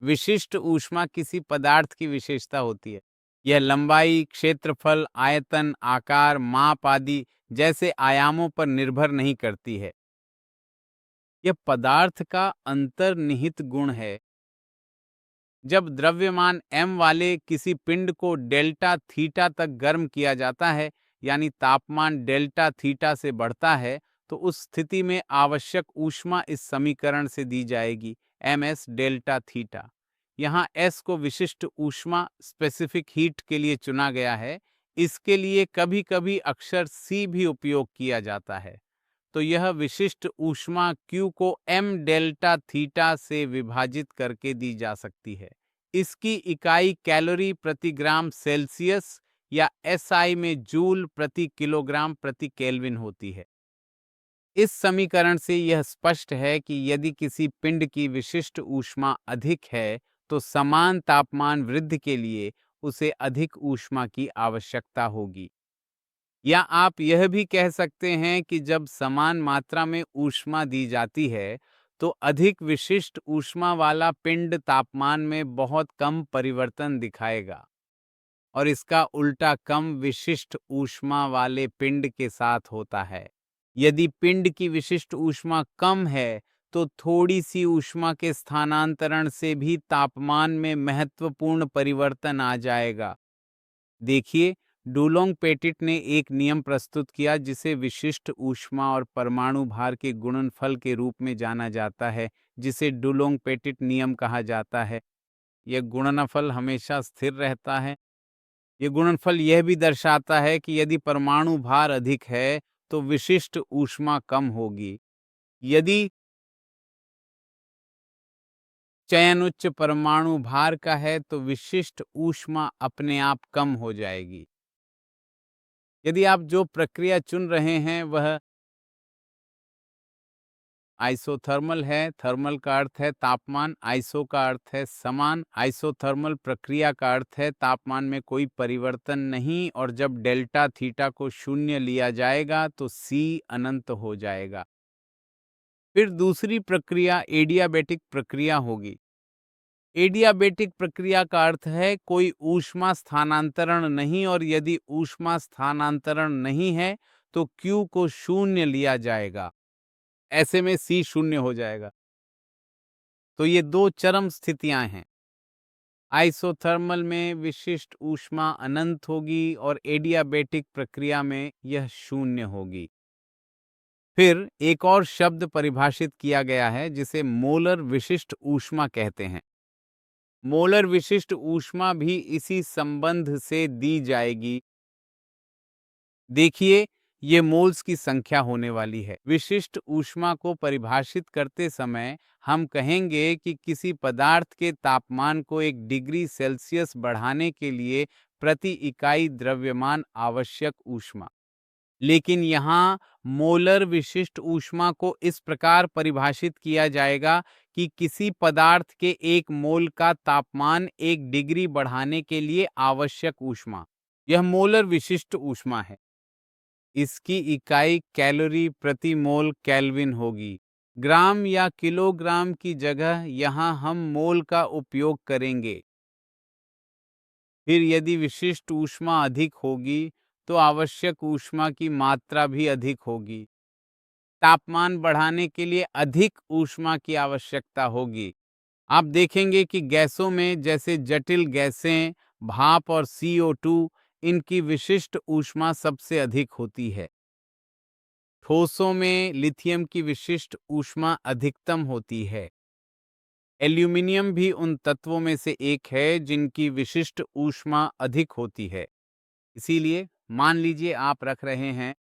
विशिष्ट ऊष्मा किसी पदार्थ की विशेषता होती है। यह लंबाई, क्षेत्रफल, आयतन, आकार, माप आदि जैसे आयामों पर निर्भर नहीं करती है। यह पदार्थ का अंतर्निहित गुण है। जब द्रव्यमान m वाले किसी पिंड को डेल्टा थीटा तक गर्म किया जाता है, यानी तापमान डेल्टा थीटा से बढ़ता है, तो उस स्थिति में आवश्यक ऊष्मा इस समीकरण से दी जाएगी, ms डेल्टा थीटा। यहाँ s को विशिष्ट ऊष्मा स्पेसिफिक हीट के लिए चुना गया है। इसके लिए कभी-कभी अक्षर c भी उपयोग किया जाता है। तो यह विशिष्ट ऊष्मा Q को m डेल्टा थीटा से विभाजित करके दी जा सकती है। इसकी इकाई कैलोरी प्रति ग्राम सेल्सियस या SI में जूल प्रति किलोग्राम प्रति केल्विन होती है। इस समीकरण से यह स्पष्ट है कि यदि किसी पिंड की विशिष्ट ऊष्मा अधिक है, तो समान तापमान वृद्धि के लिए उसे अधिक ऊष्मा की आवश्यकता होगी। या आप यह भी कह सकते हैं कि जब समान मात्रा में ऊष्मा दी जाती है, तो अधिक विशिष्ट ऊष्मा वाला पिंड तापमान में बहुत कम परिवर्तन दिखाएगा और इसका उल्टा कम विशिष्ट ऊष्मा वाले पिंड के साथ होता है। यदि पिंड की विशिष्ट ऊष्मा कम है, तो थोड़ी सी ऊष्मा के स्थानांतरण से भी तापमान में महत्वपूर्ण परिवर्तन आ जाएगा। देखिए, डुलोंग पेटिट ने एक नियम प्रस्तुत किया जिसे विशिष्ट ऊष्मा और परमाणु भार के गुणनफल के रूप में जाना जाता है, जिसे डुलोंग पेटिट नियम कहा जाता है। यह गुणनफल हमेशा स्थिर रहता है। यह गुणनफल यह भी दर्शाता है कि यदि परमाणु भार अधिक है, तो विशिष्ट ऊष्मा कम होगी। यदि चयन उच्च परमाणु भार का है, तो विशिष्ट ऊष्मा अपने आप कम हो जाएगी। यदि आप जो प्रक्रिया चुन रहे हैं वह आइसोथर्मल है, थर्मल का अर्थ है तापमान, आइसो का अर्थ है समान, आइसोथर्मल प्रक्रिया का अर्थ है तापमान में कोई परिवर्तन नहीं, और जब डेल्टा थीटा को शून्य लिया जाएगा तो C अनंत हो जाएगा। फिर दूसरी प्रक्रिया एडियाबेटिक प्रक्रिया होगी। एडियाबेटिक प्रक्रिया का अर्थ है कोई ऊष्मा स्थानांतरण नहीं, और यदि ऊष्मा स्थानांतरण नहीं है तो Q को शून्य लिया जाएगा। ऐसे में C शून्य हो जाएगा। तो ये दो चरम स्थितियां हैं। आइसोथर्मल में विशिष्ट ऊष्मा अनंत होगी और एडियाबेटिक प्रक्रिया में यह शून्य होगी। फिर एक और शब्द परिभाषित किया गया है जिसे मोलर विशिष्ट ऊष्मा कहते हैं। मोलर विशिष्ट ऊष्मा भी इसी संबंध से दी जाएगी। देखिए, ये मोल्स की संख्या होने वाली है। विशिष्ट ऊष्मा को परिभाषित करते समय हम कहेंगे कि किसी पदार्थ के तापमान को 1 डिग्री सेल्सियस बढ़ाने के लिए प्रति इकाई द्रव्यमान आवश्यक ऊष्मा। लेकिन यहाँ मोलर विशिष्ट ऊष्मा को इस प्रकार परिभाषित किया जाएगा कि किसी पदार्थ के 1 मोल का तापमान 1 डिग्री बढ़ाने के लिए आवश्यक ऊष्मा। यह मोलर विशिष्ट ऊष्मा है। इसकी इकाई कैलोरी प्रति मोल केल्विन होगी। ग्राम या किलोग्राम की जगह यहाँ हम मोल का उपयोग करेंगे। फिर यदि विशिष्ट ऊष्मा अधिक होगी, तो आवश्यक ऊष्मा की मात्रा भी अधिक होगी। तापमान बढ़ाने के लिए अधिक ऊष्मा की आवश्यकता होगी। आप देखेंगे कि गैसों में जैसे जटिल गैसें, भाप और CO2, इनकी विशिष्ट ऊष्मा सबसे अधिक होती है। ठोसों में लिथियम की विशिष्ट ऊष्मा अधिकतम होती है। एल्यूमीनियम भी उन तत्वों में से एक है जिनकी विशिष्ट ऊष्मा अधिक होती है। इसीलिए मान लीजिए आप रख रहे हैं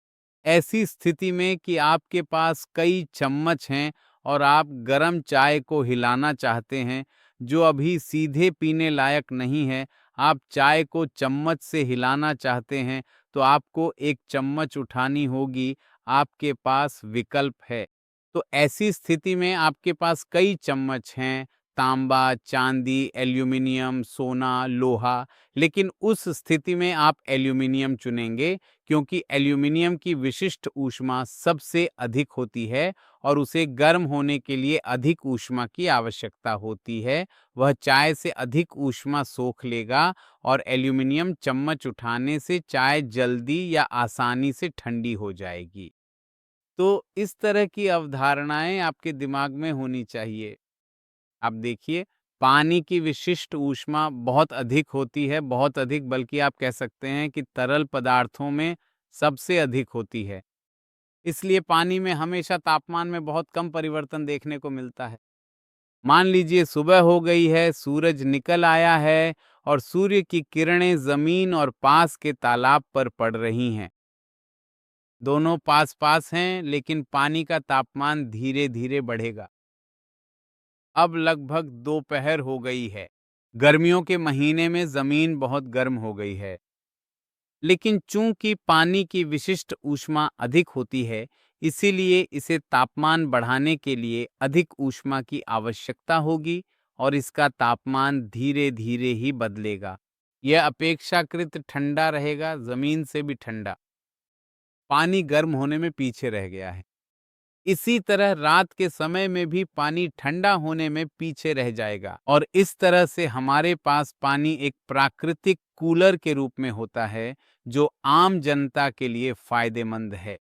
ऐसी स्थिति में कि आपके पास कई चम्मच हैं और आप गरम चाय को हिलाना चाहते हैं जो अभी सीधे पीने लायक नहीं है। आप चाय को चम्मच से हिलाना चाहते हैं तो आपको एक चम्मच उठानी होगी। आपके पास विकल्प है। तो ऐसी स्थिति में आपके पास कई चम्मच हैं, तांबा, चांदी, एल्यूमीनियम, सोना, लोहा, लेकिन उस स्थिति में आप एल्यूमीनियम चुनेंगे क्योंकि एल्यूमीनियम की विशिष्ट ऊष्मा सबसे अधिक होती है और उसे गर्म होने के लिए अधिक ऊष्मा की आवश्यकता होती है। वह चाय से अधिक ऊष्मा सोख लेगा और एल्यूमीनियम चम्मच उठाने से चाय जल्दी या आसानी से ठंडी हो जाएगी। तो इस तरह की अवधारणाएं आपके दिमाग में होनी चाहिए। आप देखिए, पानी की विशिष्ट ऊष्मा बहुत अधिक होती है, बहुत अधिक, बल्कि आप कह सकते हैं कि तरल पदार्थों में सबसे अधिक होती है। इसलिए पानी में हमेशा तापमान में बहुत कम परिवर्तन देखने को मिलता है। मान लीजिए सुबह हो गई है, सूरज निकल आया है और सूर्य की किरणें जमीन और पास के तालाब पर पड़ रही हैं। दोनों पास-पास हैं, लेकिन पानी का तापमान धीरे-धीरे बढ़ेगा। अब लगभग दोपहर हो गई है। गर्मियों के महीने में जमीन बहुत गर्म हो गई है, लेकिन चूंकि पानी की विशिष्ट ऊष्मा अधिक होती है, इसीलिए इसे तापमान बढ़ाने के लिए अधिक ऊष्मा की आवश्यकता होगी और इसका तापमान धीरे-धीरे ही बदलेगा। यह अपेक्षाकृत ठंडा रहेगा, जमीन से भी ठंडा। पानी गर्म होने में पीछे रह गया है। इसी तरह रात के समय में भी पानी ठंडा होने में पीछे रह जाएगा और इस तरह से हमारे पास पानी एक प्राकृतिक कूलर के रूप में होता है, जो आम जनता के लिए फायदेमंद है।